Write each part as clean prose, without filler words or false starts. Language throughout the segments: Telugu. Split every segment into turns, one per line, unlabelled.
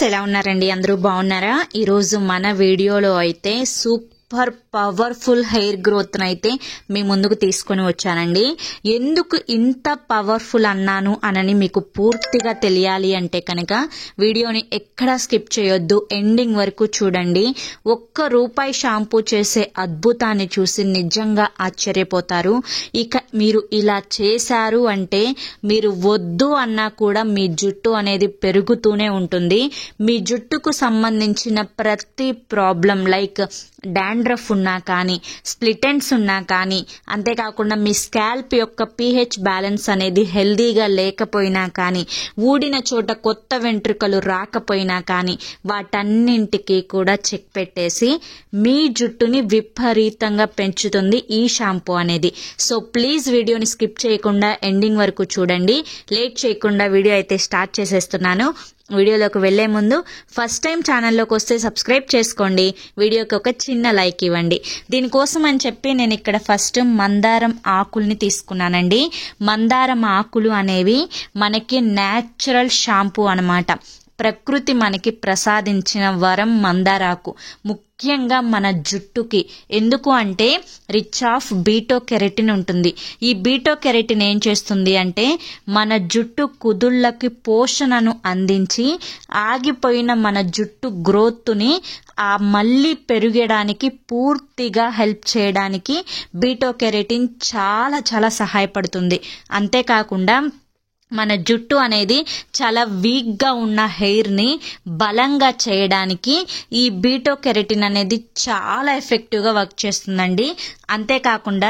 ఎలా ఉన్నారండి? అందరూ బాగున్నారా? ఈ రోజు మన వీడియోలో అయితే పవర్ఫుల్ హెయిర్ గ్రోత్ అయితే మీ ముందుకు తీసుకొని వచ్చానండి. ఎందుకు ఇంత పవర్ఫుల్ అన్నాను అనని మీకు పూర్తిగా తెలియాలి అంటే కనుక వీడియోని ఎక్కడా స్కిప్ చేయొద్దు, ఎండింగ్ వరకు చూడండి. ₹1 షాంపూ చేసే అద్భుతాన్ని చూసి నిజంగా ఆశ్చర్యపోతారు. ఇక మీరు ఇలా చేశారు అంటే మీరు వద్దు అన్నా కూడా మీ జుట్టు అనేది పెరుగుతూనే ఉంటుంది. మీ జుట్టుకు సంబంధించిన ప్రతి ప్రాబ్లం లైక్ డాండ్రఫ్ ఉన్నా కానీ, స్ప్లిట్ ఎండ్స్ ఉన్నా కానీ, అంతేకాకుండా మీ స్కాల్ప్ యొక్క pH బ్యాలెన్స్ అనేది హెల్దీగా లేకపోయినా కానీ, ఊడిన చోట కొత్త వెంట్రుకలు రాకపోయినా కానీ, వాటన్నింటికి కూడా చెక్ పెట్టేసి మీ జుట్టుని విపరీతంగా పెంచుతుంది ఈ షాంపూ అనేది. సో ప్లీజ్ వీడియోని స్కిప్ చేయకుండా ఎండింగ్ వరకు చూడండి. లేట్ చేయకుండా వీడియో అయితే స్టార్ట్ చేసేస్తున్నాను. వీడియోలోకి వెళ్లే ముందు ఫస్ట్ టైం ఛానల్లోకి వస్తే సబ్స్క్రైబ్ చేసుకోండి, వీడియోకి ఒక చిన్న లైక్ ఇవ్వండి. దీనికోసం అని చెప్పి నేను ఇక్కడ ఫస్ట్ మందారం ఆకుల్ని తీసుకున్నానండి. మందారం ఆకులు అనేవి మనకి న్యాచురల్ షాంపూ అన్నమాట. ప్రకృతి మనకి ప్రసాదించిన వరం మందారాకు, ముఖ్యంగా మన జుట్టుకి. ఎందుకు అంటే రిచ్ ఆఫ్ బీటో కెరటిన్ ఉంటుంది. ఈ బీటో కెరటిన్ ఏం చేస్తుంది అంటే మన జుట్టు కుదుళ్ళకి పోషణను అందించి ఆగిపోయిన మన జుట్టు గ్రోత్ని మళ్ళీ పెరగడానికి పూర్తిగా హెల్ప్ చేయడానికి బీటో కెరటిన్ చాలా చాలా సహాయపడుతుంది. అంతేకాకుండా మన జుట్టు అనేది చాలా వీక్గా ఉన్న హెయిర్ని బలంగా చేయడానికి ఈ బీటో కెరటిన్ అనేది చాలా ఎఫెక్టివ్గా వర్క్ చేస్తుందండి. అంతేకాకుండా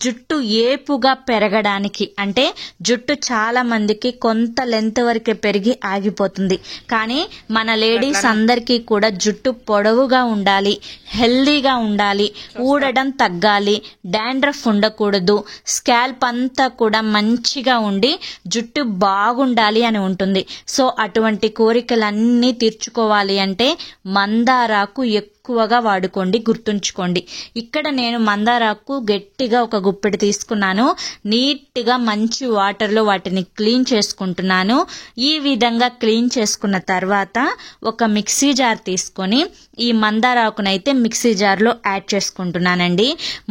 జుట్టు ఏపుగా పెరగడానికి, అంటే జుట్టు చాలా మందికి కొంత లెంత్ వరకే పెరిగి ఆగిపోతుంది. కానీ మన లేడీస్ అందరికీ కూడా జుట్టు పొడవుగా ఉండాలి, హెల్దీగా ఉండాలి, ఊడడం తగ్గాలి, డాండ్రఫ్ ఉండకూడదు, స్కాల్ప్ అంతా కూడా మంచిగా ఉండి జుట్టు బాగుండాలి అని ఉంటుంది. సో అటువంటి కోరికలన్నీ తీర్చుకోవాలి అంటే మందారాకు ఎక్కువగా వాడుకోండి, గుర్తుంచుకోండి. ఇక్కడ నేను మందారాకు గట్టిగా ఒక గుప్పెడు తీసుకున్నాను. నీట్గా మంచి వాటర్లో వాటిని క్లీన్ చేసుకుంటున్నాను. ఈ విధంగా క్లీన్ చేసుకున్న తర్వాత ఒక మిక్సీ జార్ తీసుకొని ఈ మందారాకునైతే మిక్సీ జార్లో యాడ్ చేసుకుంటున్నానండి.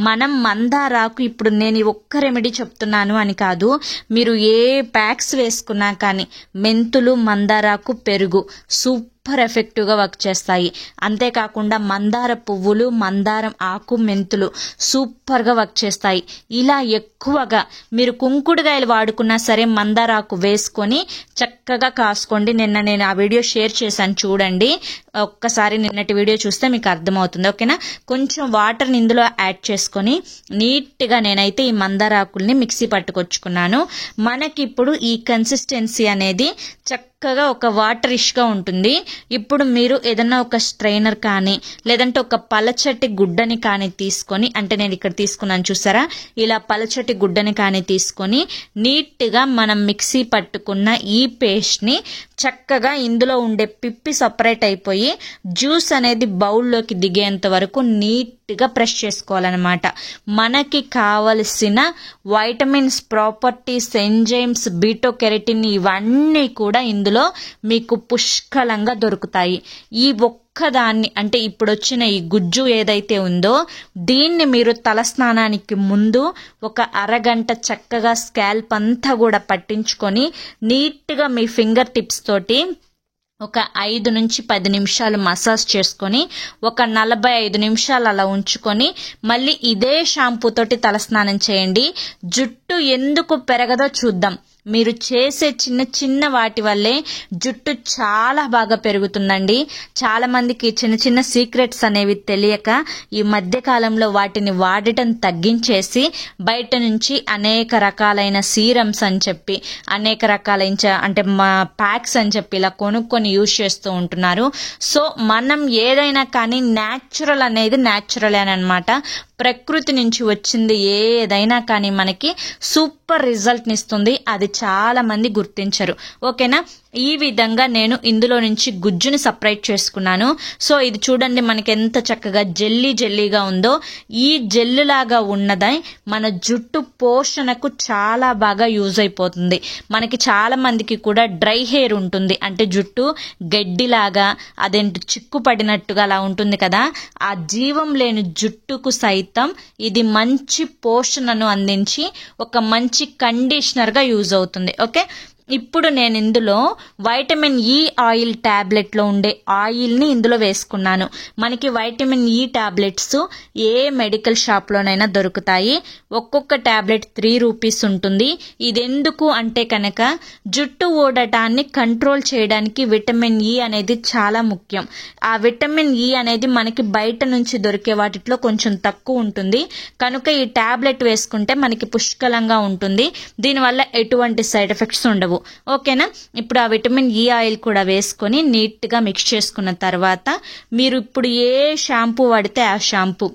మనం మందారాకు ఇప్పుడు నేను ఒక్క రెమెడీ చెప్తున్నాను అని కాదు, మీరు ఏ ప్యాక్స్ వేసుకున్నా కానీ మెంతులు, మందారాకు, పెరుగు సూపర్ ఎఫెక్టివ్గా వర్క్ చేస్తాయి. అంతేకాకుండా మందార పువ్వులు, మందారం ఆకు, మెంతులు సూపర్గా వర్క్ చేస్తాయి. ఇలా ఎక్కువగా మీరు కుంకుడుగాయలు వాడుకున్నా సరే మందారాకు వేసుకొని చక్కగా కాసుకోండి. నిన్న నేను ఆ వీడియో షేర్ చేశాను, చూడండి. ఒక్కసారి నిన్నటి వీడియో చూస్తే మీకు అర్థమవుతుంది, ఓకేనా? కొంచెం వాటర్ని ఇందులో యాడ్ చేసుకొని నీట్గా నేనైతే ఈ మందారాకుల్ని మిక్సీ పట్టుకొచ్చుకున్నాను. మనకి ఇప్పుడు ఈ కన్సిస్టెన్సీ అనేది చక్కగా ఒక వాటరిష్గా ఉంటుంది. ఇప్పుడు మీరు ఏదన్నా ఒక స్ట్రైనర్ కానీ లేదంటే ఒక పలచటి గుడ్డని కానీ తీసుకొని, అంటే నేను ఇక్కడ తీసుకున్నాను చూసారా, ఇలా పలచటి గుడ్డని కానీ తీసుకొని నీట్గా మనం మిక్సీ పట్టుకున్న ఈ పేస్ట్ని చక్కగా ఇందులో ఉండే పిప్పి సపరేట్ అయిపోయి జ్యూస్ అనేది బౌల్లోకి దిగేంత వరకు నీట్గా ప్రెస్ చేసుకోవాలన్నమాట. మనకి కావలసిన వైటమిన్స్, ప్రాపర్టీస్, ఎంజైమ్స్, బీటో కెరటిన్ ఇవన్నీ కూడా ఇందులో మీకు పుష్కలంగా దొరుకుతాయి. ఈ ఒక్కదాన్ని, అంటే ఇప్పుడు వచ్చిన ఈ గుజ్జు ఏదైతే ఉందో దీన్ని మీరు తలస్నానానికి ముందు ఒక అరగంట చక్కగా స్కాల్ప్ అంతా కూడా పట్టించుకొని నీట్గా మీ ఫింగర్ టిప్స్ తోటి ఒక 5 నుంచి 10 నిమిషాలు మసాజ్ చేసుకొని ఒక 45 నిమిషాలు అలా ఉంచుకొని మళ్ళీ ఇదే షాంపూ తోటి తలస్నానం చేయండి. జుట్టు ఎందుకు పెరగదో చూద్దాం. మీరు చేసే చిన్న చిన్న వాటి వల్లే జుట్టు చాలా బాగా పెరుగుతుందండి. చాలా మందికి చిన్న చిన్న సీక్రెట్స్ అనేవి తెలియక ఈ మధ్య కాలంలో వాటిని వాడటం తగ్గించేసి బయట నుంచి అనేక రకాలైన సీరమ్స్ అని చెప్పి, అనేక రకాలైన అంటే ప్యాక్స్ అని చెప్పి ఇలా కొనుక్కొని యూజ్ చేస్తూ ఉంటున్నారు. సో మనం ఏదైనా కానీ న్యాచురల్ అనేది న్యాచురల్ అని అనమాట. ప్రకృతి నుంచి వచ్చింది ఏదైనా కానీ మనకి సూపర్ రిజల్ట్ని ఇస్తుంది. అది చాలా మంది గుర్తించరు, ఓకేనా? ఈ విధంగా నేను ఇందులో నుంచి గుజ్జుని సపరేట్ చేసుకున్నాను. సో ఇది చూడండి మనకి ఎంత చక్కగా జెల్లీగా ఉందో. ఈ జెల్లు లాగా ఉన్నది మన జుట్టు పోషణకు చాలా బాగా యూజ్ అయిపోతుంది. మనకి చాలా మందికి కూడా డ్రై హెయిర్ ఉంటుంది, అంటే జుట్టు గడ్డిలాగా అదేంటి చిక్కు పడినట్టుగా అలా ఉంటుంది కదా. ఆ జీవం లేని జుట్టుకు సైతం ఇది మంచి పోషణను అందించి ఒక మంచి కండిషనర్ గా యూజ్ అవుతుంది. ఓకే, ఇప్పుడు నేను ఇందులో వైటమిన్ ఈ ఆయిల్ టాబ్లెట్లో ఉండే ఆయిల్ని ఇందులో వేసుకున్నాను. మనకి వైటమిన్ ఈ టాబ్లెట్స్ ఏ మెడికల్ షాప్లోనైనా దొరుకుతాయి. ఒక్కొక్క టాబ్లెట్ 3 రూపీస్ ఉంటుంది. ఇది ఎందుకు అంటే కనుక జుట్టు ఊడటాన్ని కంట్రోల్ చేయడానికి విటమిన్ ఈ అనేది చాలా ముఖ్యం. ఆ విటమిన్ ఈ అనేది మనకి బయట నుంచి దొరికే వాటిలో కొంచెం తక్కువ ఉంటుంది కనుక ఈ టాబ్లెట్ వేసుకుంటే మనకి పుష్కలంగా ఉంటుంది. దీనివల్ల ఎటువంటి సైడ్ ఎఫెక్ట్స్ ఉండవు. ఓకేనా, ఇప్పుడు ఆ విటమిన్ ఈ ఆయిల్ కూడా వేసుకొని నీట్ గా మిక్స్ చేసుకున్న తర్వాత మీరు ఇప్పుడు ఏ షాంపూ వాడితే ఆ షాంపూ,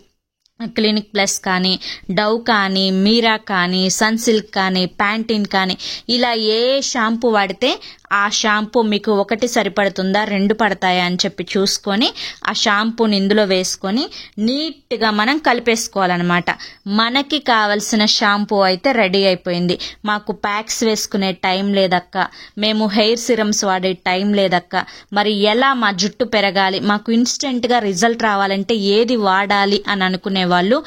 క్లినిక్ ప్లస్ కానీ, డవ్ కానీ, మీరా కానీ, సన్సిల్క్ కానీ, ప్యాంటీన్ కానీ, ఇలా ఏ షాంపూ వాడితే ఆ షాంపూ మీకు 1 సరిపడుతుందా 2 పడతాయా అని చెప్పి చూసుకొని ఆ షాంపూని ఇందులో వేసుకొని నీట్గా మనం కలిపేసుకోవాలన్నమాట. మనకి కావలసిన షాంపూ అయితే రెడీ అయిపోయింది. మాకు ప్యాక్స్ వేసుకునే టైం లేదక్క, మేము హెయిర్ సిరమ్స్ వాడే టైం లేదక్క, మరి ఎలా మా జుట్టు పెరగాలి, మాకు ఇన్స్టెంట్గా రిజల్ట్ రావాలంటే ఏది వాడాలి అని అనుకునే వాళ్ళు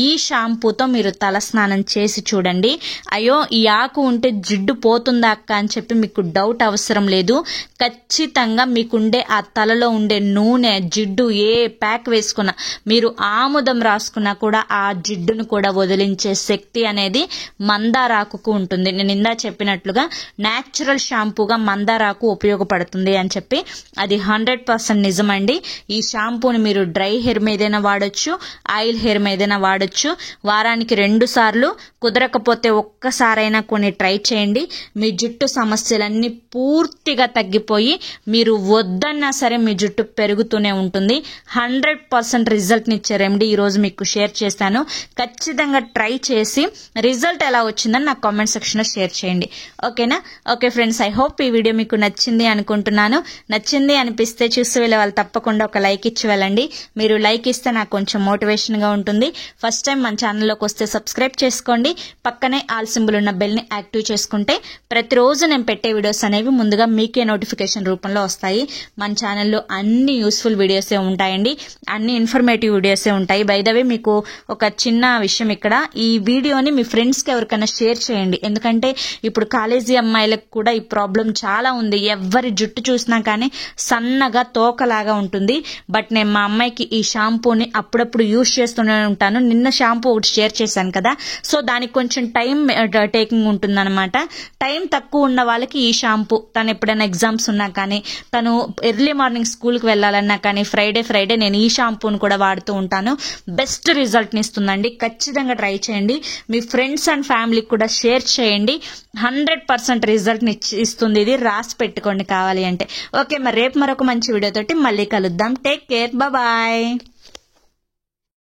ఈ షాంపూతో మీరు తలస్నానం చేసి చూడండి. అయ్యో ఈ ఆకు ఉంటే జిడ్డు పోతుందా అక్క అని చెప్పి మీకు డౌట్ అవసరం లేదు. ఖచ్చితంగా మీకుండే ఆ తలలో ఉండే నూనె, జిడ్డు ఏ ప్యాక్ వేసుకున్నా, మీరు ఆముదం రాసుకున్నా కూడా ఆ జిడ్డును కూడా వదిలించే శక్తి అనేది మందారాకుకు ఉంటుంది. నేను ఇందా చెప్పినట్లుగా న్యాచురల్ షాంపూగా మందారాకు ఉపయోగపడుతుంది అని చెప్పి అది 100% నిజమండి. ఈ షాంపూని మీరు డ్రై హెయిర్ మీదైనా వాడొచ్చు, ఆయిల్ హెయిర్ మీదైనా వాడొచ్చు. వారానికి 2 సార్లు, కుదరకపోతే ఒక్కసారైనా కొన్ని ట్రై చేయండి. మీ జుట్టు సమస్యలన్నీ పూర్తిగా తగ్గిపోయి మీరు వద్దన్నా సరే మీ జుట్టు పెరుగుతూనే ఉంటుంది. 100% రిజల్ట్ నిచ్చే రెమెడీ ఈరోజు మీకు షేర్ చేశాను. ఖచ్చితంగా ట్రై చేసి రిజల్ట్ ఎలా వచ్చిందని నాకు కామెంట్ సెక్షన్ లో షేర్ చేయండి. ఓకేనా? ఓకే ఫ్రెండ్స్, ఐ హోప్ ఈ వీడియో మీకు నచ్చింది అనుకుంటున్నాను. నచ్చింది అనిపిస్తే చూసి వెళ్ళే వాళ్ళు తప్పకుండా ఒక లైక్ ఇచ్చి వెళ్ళండి. మీరు లైక్ ఇస్తే నాకు కొంచెం మోటివేషన్ గా ఉంటుంది. ఫస్ట్ టైం మన ఛానల్లోకి వస్తే సబ్స్క్రైబ్ చేసుకోండి. పక్కనే ఆల్ సింబల్ ఉన్న బెల్ ని యాక్టివ్ చేసుకుంటే ప్రతిరోజు నేను పెట్టే వీడియోస్ అనేవి ముందుగా మీకే నోటిఫికేషన్ రూపంలో వస్తాయి. మన ఛానల్లో అన్ని యూస్ఫుల్ వీడియోసే ఉంటాయండి, అన్ని ఇన్ఫర్మేటివ్ వీడియోసే ఉంటాయి. బై ద వే మీకు ఒక చిన్న విషయం, ఇక్కడ ఈ వీడియోని మీ ఫ్రెండ్స్ కి ఎవరికైనా షేర్ చేయండి. ఎందుకంటే ఇప్పుడు కాలేజీ అమ్మాయిలకు కూడా ఈ ప్రాబ్లం చాలా ఉంది. ఎవరి జుట్టు చూసినా కానీ సన్నగా తోకలాగా ఉంటుంది. బట్ నేను మా అమ్మాయికి ఈ షాంపూని అప్పుడప్పుడు యూజ్ చేస్తూనే ఉంటాను. నిన్న షాంపూ ఒకటి షేర్ చేశాను కదా, సో దానికి కొంచెం టైం టేకింగ్ ఉంటుందన్నమాట. టైం తక్కువ ఉన్న వాళ్ళకి ఈ షాంపూ, తను ఎప్పుడైనా ఎగ్జామ్స్ ఉన్నా కానీ, తను ఎర్లీ మార్నింగ్ స్కూల్కి వెళ్ళాలన్నా కానీ ఫ్రైడే నేను ఈ షాంపూని కూడా వాడుతూ ఉంటాను. బెస్ట్ రిజల్ట్ని ఇస్తుందండి. ఖచ్చితంగా ట్రై చేయండి. మీ ఫ్రెండ్స్ అండ్ ఫ్యామిలీకి కూడా షేర్ చేయండి. 100% రిజల్ట్ని ఇస్తుంది. ఇది రాసి పెట్టుకోండి కావాలి అంటే. ఓకే, మరి రేపు మరొక మంచి వీడియోతోటి మళ్ళీ కలుద్దాం. Take care, bye.